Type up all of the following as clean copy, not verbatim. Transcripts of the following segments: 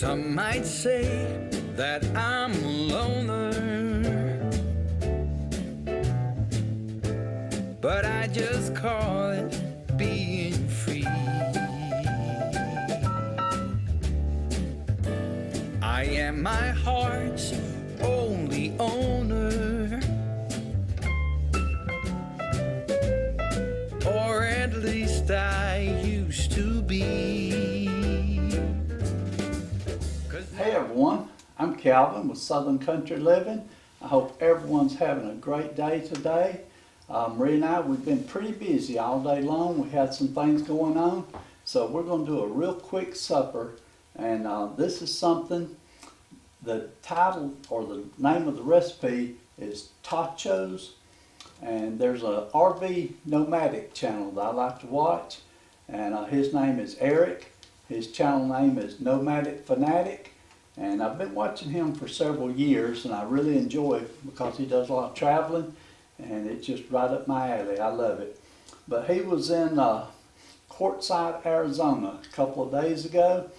Some might say that I'm a loner, but I just call it being free. I am my heart's only owner, or at least I used to be. Hey everyone, I'm Calvin with Southern Country Living. I hope everyone's having a great day today. Marie and I, we've been pretty busy all day long. We had some things going on, so we're going to do a real quick supper. And this is something, the title or the name of the recipe is Totchos. And there's a RV Nomadic channel that I like to watch. And his name is Eric. His channel name is Nomadic Fanatic. And I've been watching him for several years, and I really enjoy it because he does a lot of traveling, and it's just right up my alley. I love it. But he was in Quartzsite, Arizona a couple of days ago,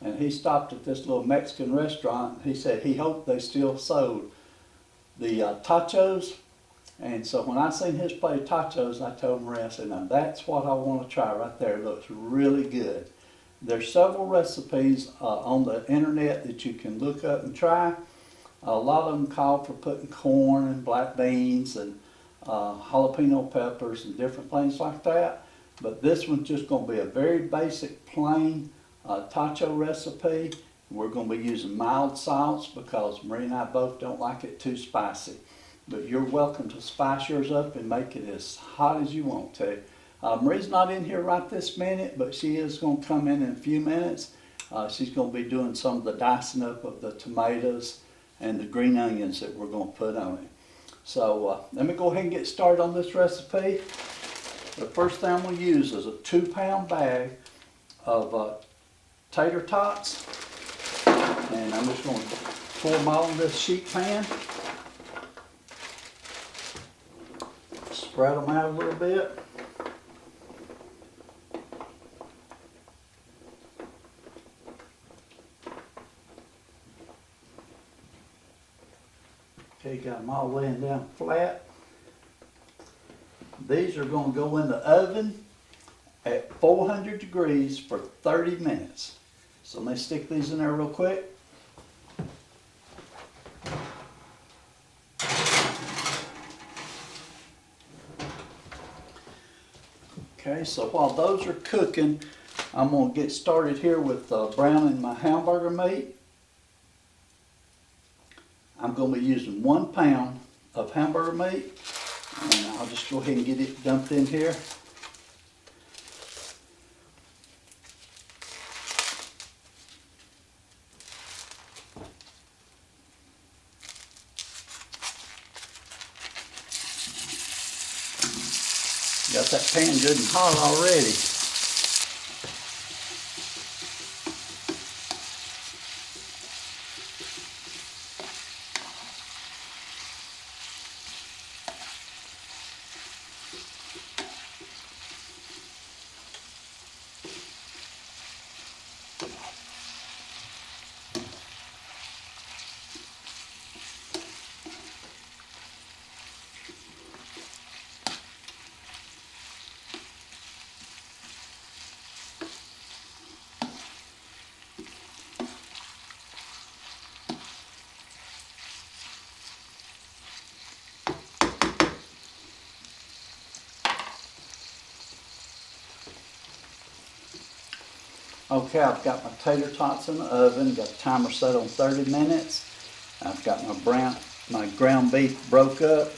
and he stopped at this little Mexican restaurant. He said he hoped they still sold the tachos. And so when I seen his plate of tachos, I told Maria, I said, now that's what I want to try right there. It looks really good. There's several recipes on the internet that you can look up and try. A lot of them call for putting corn and black beans and jalapeno peppers and different things like that. But this one's just going to be a very basic, plain tacho recipe. We're going to be using mild salts because Marie and I both don't like it too spicy. But you're welcome to spice yours up and make it as hot as you want to. Marie's not in here right this minute, but she is going to come in a few minutes. She's going to be doing some of the dicing up of the tomatoes and the green onions that we're going to put on it. So let me go ahead and get started on this recipe. The first thing I'm going to use is a 2-pound bag of tater tots. And I'm just going to pour them all in this sheet pan. Spread them out a little bit. Okay, got them all laying down flat. These are going to go in the oven at 400 degrees for 30 minutes. So let me stick these in there real quick. Okay, so while those are cooking, I'm going to get started here with browning my hamburger meat. I'm going to be using 1 pound of hamburger meat, and I'll just go ahead and get it dumped in here. Got that pan good and hot already. Okay, I've got my tater tots in the oven, got the timer set on 30 minutes. I've got my ground beef broke up,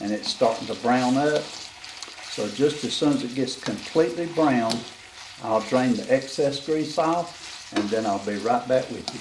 and it's starting to brown up. So just as soon as it gets completely brown, I'll drain the excess grease off, and then I'll be right back with you.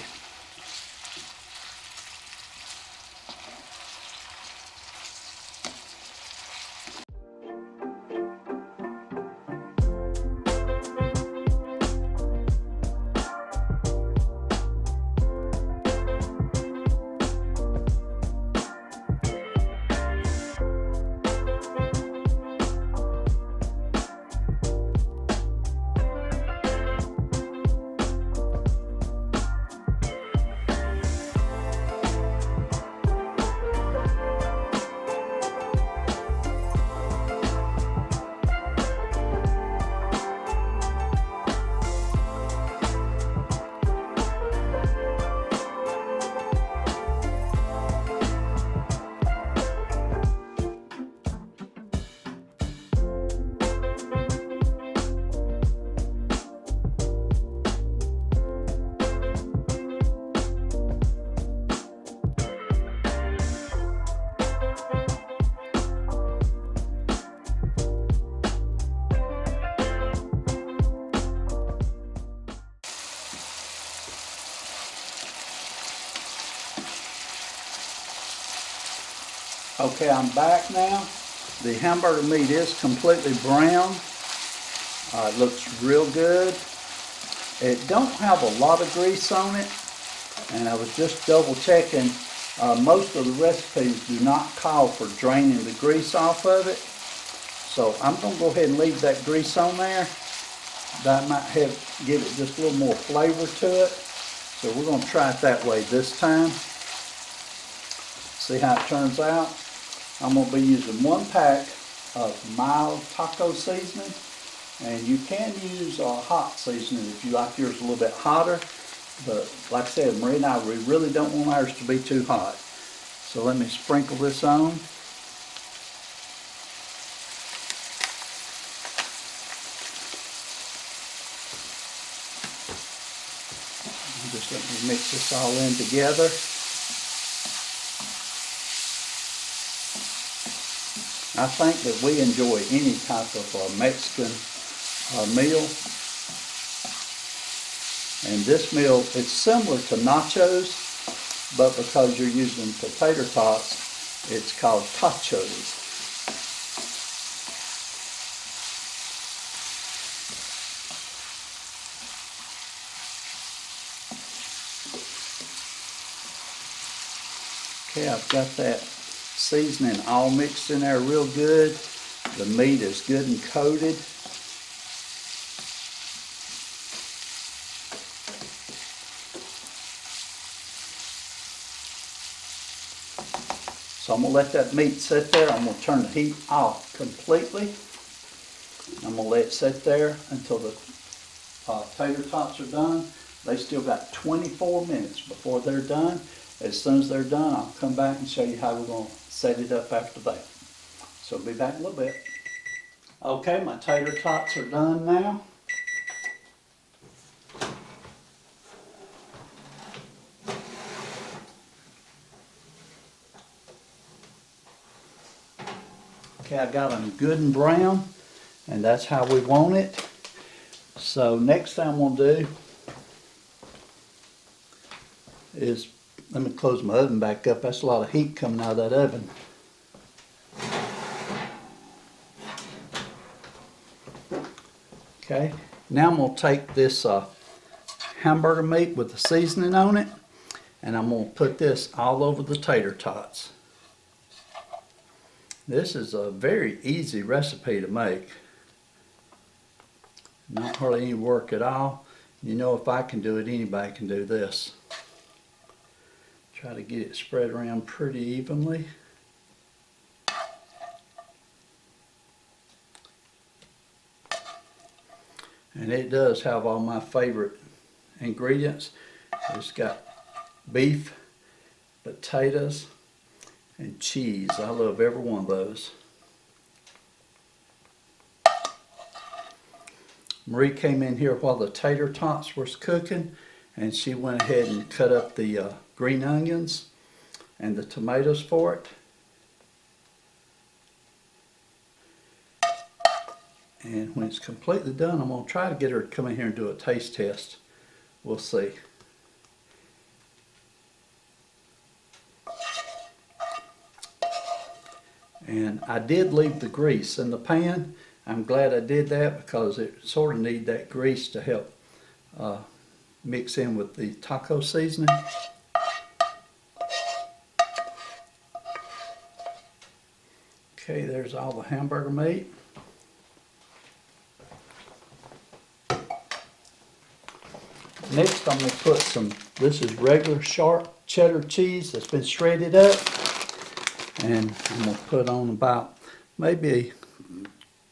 Okay, I'm back now. The hamburger meat is completely brown. It looks real good. It don't have a lot of grease on it, and I was just double checking. Most of the recipes do not call for draining the grease off of it. So I'm going to go ahead and leave that grease on there. That might give it just a little more flavor to it. So we're going to try it that way this time. See how it turns out. I'm going to be using 1 pack of mild taco seasoning. And you can use hot seasoning if you like yours a little bit hotter. But like I said, Marie and I, we really don't want ours to be too hot. So let me sprinkle this on. Just let me mix this all in together. I think that we enjoy any type of Mexican meal. And this meal, it's similar to nachos, but because you're using tater tots, it's called Totchos. Okay, I've got that seasoning all mixed in there real good. The meat is good and coated. So I'm going to let that meat sit there. I'm going to turn the heat off completely. I'm going to let it sit there until the tater tots are done. They still got 24 minutes before they're done. As soon as they're done, I'll come back and show you how we're going to set it up after that. So I'll be back in a little bit. Okay, my tater tots are done now. Okay, I got them good and brown, and that's how we want it. So next thing I'm going to do is, let me close my oven back up. That's a lot of heat coming out of that oven. Okay, now I'm going to take this hamburger meat with the seasoning on it, and I'm going to put this all over the tater tots. This is a very easy recipe to make. Not hardly any work at all. You know, if I can do it, anybody can do this. Try to get it spread around pretty evenly. And it does have all my favorite ingredients. It's got beef, potatoes, and cheese. I love every one of those. Marie came in here while the tater tots was cooking, and she went ahead and cut up the green onions and the tomatoes for it. And when it's completely done, I'm going to try to get her to come in here and do a taste test. We'll see. And I did leave the grease in the pan. I'm glad I did that because it sort of needs that grease to help mix in with the taco seasoning. Okay, there's all the hamburger meat. Next I'm going to put some, this is regular sharp cheddar cheese that's been shredded up. And I'm going to put on about maybe a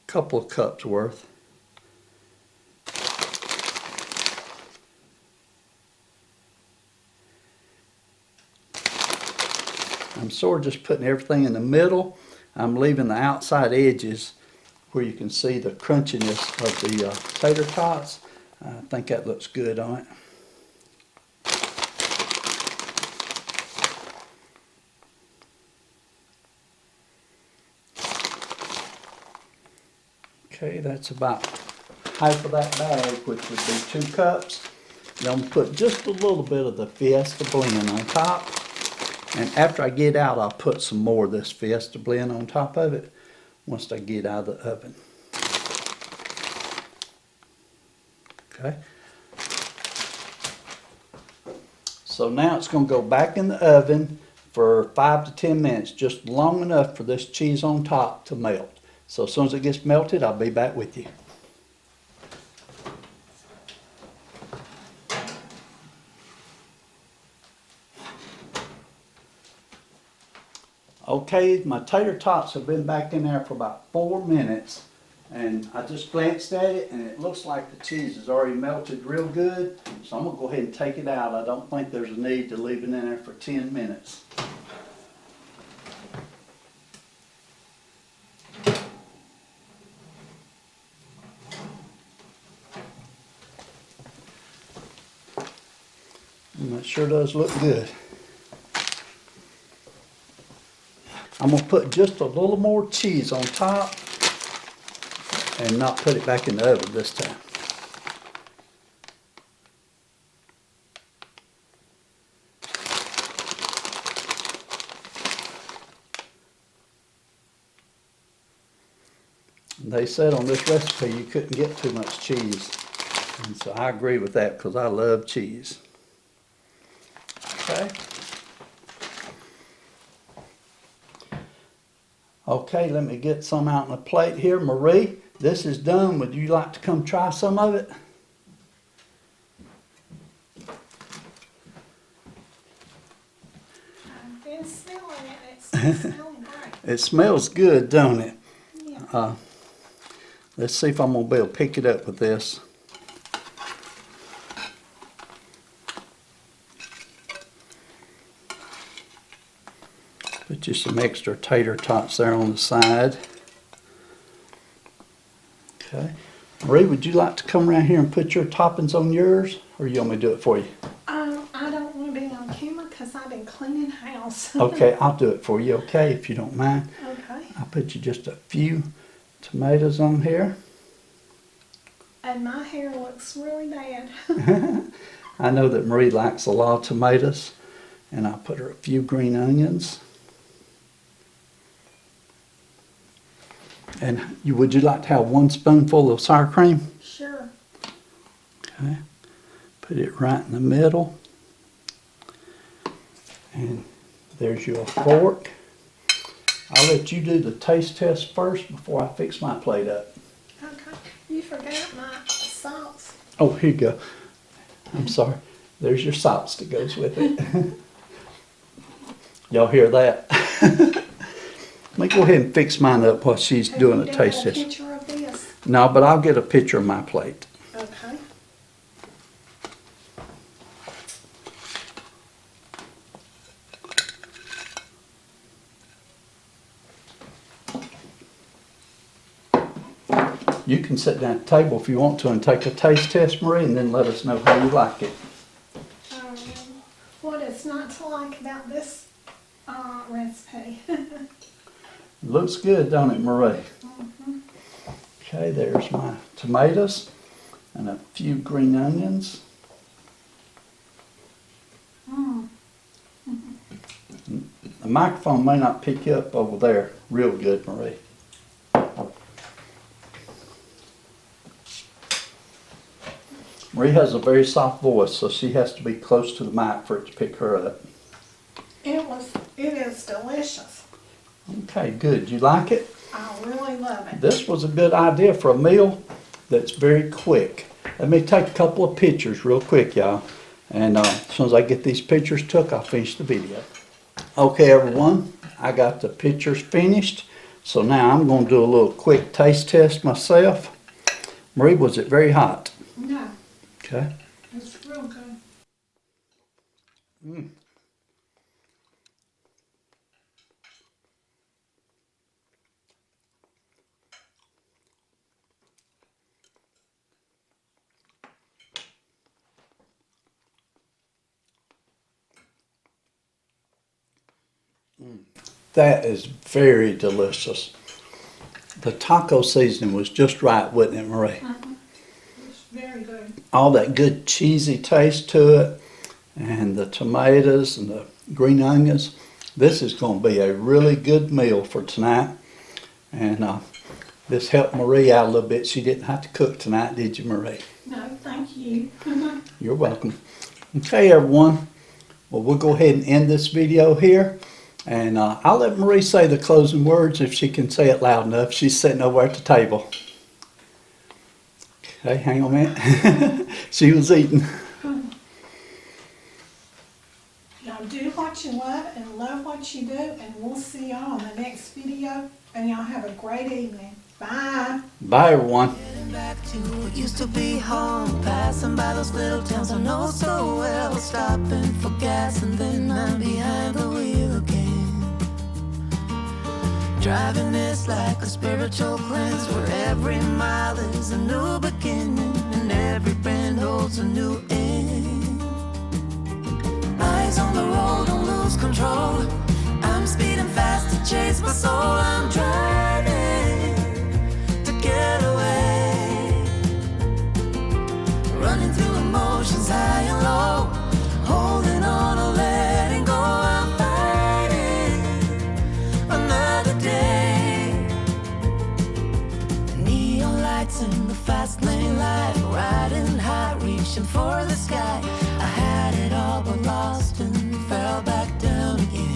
couple of cups worth. I'm sort of just putting everything in the middle. I'm leaving the outside edges where you can see the crunchiness of the tater tots. I think that looks good on it. Okay, that's about half of that bag, which would be 2 cups. Then I'm going to put just a little bit of the Fiesta blend on top. And after I get out, I'll put some more of this Fiesta blend on top of it once I get out of the oven. Okay. So now it's going to go back in the oven for 5 to 10 minutes, just long enough for this cheese on top to melt. So as soon as it gets melted, I'll be back with you. Okay, my tater tots have been back in there for about 4 minutes, and I just glanced at it and it looks like the cheese is already melted real good. So I'm gonna go ahead and take it out. I don't think there's a need to leave it in there for 10 minutes. And that sure does look good. I'm going to put just a little more cheese on top and not put it back in the oven this time. They said on this recipe you couldn't get too much cheese. And so I agree with that because I love cheese. Okay. Okay, let me get some out on a plate here. Marie, this is done. Would you like to come try some of it? I've been smelling it. It's smelling great. It smells good, don't it? Yeah. Let's see if I'm going to be able to pick it up with this. Put you some extra tater tots there on the side. Okay. Marie, would you like to come around here and put your toppings on yours? Or you want me to do it for you? I don't want to be on camera because I've been cleaning house. Okay, I'll do it for you, okay, if you don't mind. Okay. I'll put you just a few tomatoes on here. And my hair looks really bad. I know that Marie likes a lot of tomatoes. And I'll put her a few green onions. And would you like to have 1 spoonful of sour cream? Sure. Okay. Put it right in the middle. And there's your fork. I'll let you do the taste test first before I fix my plate up. Okay. You forgot my sauce. Oh, here you go. I'm sorry. There's your sauce that goes with it. Y'all hear that? Let me go ahead and fix mine up while she's doing a taste test. Have you done a picture of this? No, but I'll get a picture of my plate. Okay. You can sit down at the table if you want to and take a taste test, Marie, and then let us know how you like it. What is not to like about this recipe? Looks good, don't it, Marie? Mm-hmm. Okay, there's my tomatoes and a few green onions. Mm. The microphone may not pick you up over there real good, Marie. Marie has a very soft voice, so she has to be close to the mic for it to pick her up. It is delicious. Okay, good. You like it? I really love it. This was a good idea for a meal that's very quick. Let me take a couple of pictures real quick, y'all. And as soon as I get these pictures took, I'll finish the video. Okay, everyone, I got the pictures finished. So now I'm going to do a little quick taste test myself. Marie, was it very hot? No, Okay. it's real good. Mm. That is very delicious. The taco seasoning was just right, wasn't it, Marie? It's very good. All that good cheesy taste to it, and the tomatoes and the green onions. This is going to be a really good meal for tonight. And this helped Marie out a little bit. She didn't have to cook tonight, did you, Marie? No, thank you. You're welcome. Okay, everyone. Well, we'll go ahead and end this video here. And I'll let Marie say the closing words if she can say it loud enough. She's sitting over at the table. Okay, hang on a minute. She was eating. Y'all do what you love and love what you do, and we'll see y'all in the next video. And y'all have a great evening. Bye. Bye, everyone. Getting back to what used to be home, passing by those little towns I know so well, stopping for gas and then I'm behind the wheel again. Driving is like a spiritual cleanse, where every mile is a new beginning and every bend holds a new end. Eyes on the road, don't lose control. I'm speeding fast to chase my soul. I'm driving to get away, running through emotions high and low, holding on or letting go. I'm fighting another day. The neon lights in the fast lane life, riding high, reaching for the sky. I had it all but lost and fell back down again.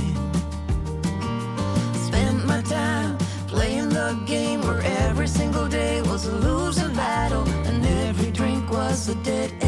Time playing the game where every single day was a losing battle and every drink was a dead end.